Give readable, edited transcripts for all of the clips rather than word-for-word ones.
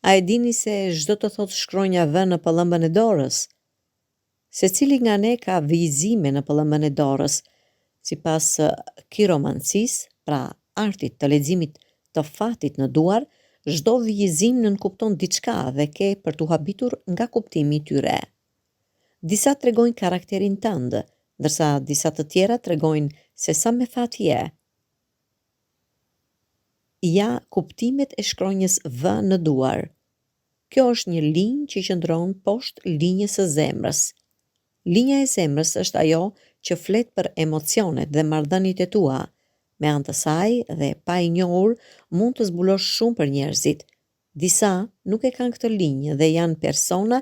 A e dini se çdo të thotë shkronja V në pëllëmbën e dorës? Secili nga ne ka vijizime në pëllëmbën e dorës, sipas kiromancisë, pra artit të leximit të fatit në duar, çdo vijizim nënkupton diçka dhe ke për t'u habitur nga kuptimi i tyre. Disa tregojnë karakterin tënd, ndërsa disa të tjera tregojnë se sa me fat je. Ja kuptimet e shkronjës V në duar. Kjo është një linjë që qëndron poshtë linjës së zemrës. Linja e zemrës është ajo që flet për emocionet dhe marrëdhëniet e tua. Me anë të saj dhe pa i njohur mund të zbulosh shumë për njerëzit. Disa nuk e kanë këtë linjë dhe janë persona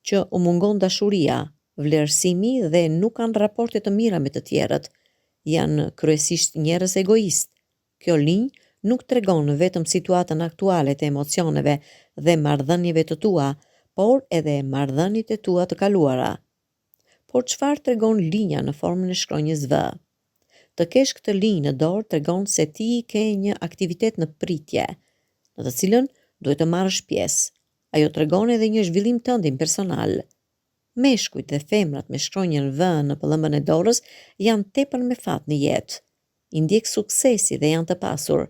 që u mungon dashuria, vlerësimi dhe nuk kanë raporte të mira me të tjerët. Janë kryesisht njerëz egoist. Kjo linjë nuk tregon vetëm situatën aktuale të emocioneve dhe marrëdhënieve të tua, por edhe marrëdhëniet e tua të kaluara. Por çfarë tregon linja në formën e shkronjës V? Të kesh këtë linjë në dorë tregon se ti ke një aktivitet në pritje, në të cilën duhet të marrësh pjesë. Ajo tregon edhe një zhvillim tëndim personal. Meshkujt dhe femrat me shkronjën V në pëllëmbën e dorës janë tepër me fat në jetë. I ndjek suksesi dhe janë të pasur.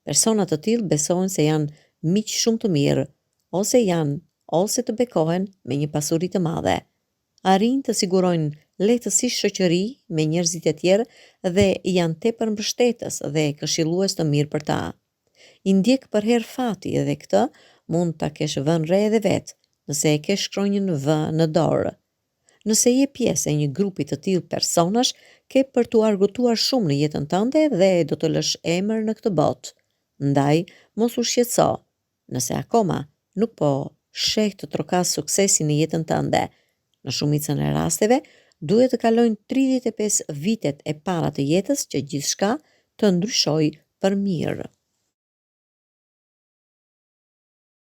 Persona të tillë besojnë se janë miq shumë të mirë, ose të bekohen me një pasuri të madhe. Arrin të sigurojnë lehtësisht shoqëri me njerëzit e tjerë dhe janë tepër mbështetës dhe këshillues të mirë për ta. I ndjek për herë fati dhe këtë mund ta kesh vënë re edhe vet, nëse e ke shkronjën V në dorë. Nëse je pjesë e një grupi të tillë personash, ke për t'u argëtuar shumë në jetën tënde dhe do të lësh emër në këtë botë. Ndaj, mos u shqetëso, nëse akoma nuk po sheh të trokas suksesin në jetën tënde. Në shumicën e rasteve, duhet të kalojnë 35 vitet e para të jetës që gjithçka të ndryshojë për mirë.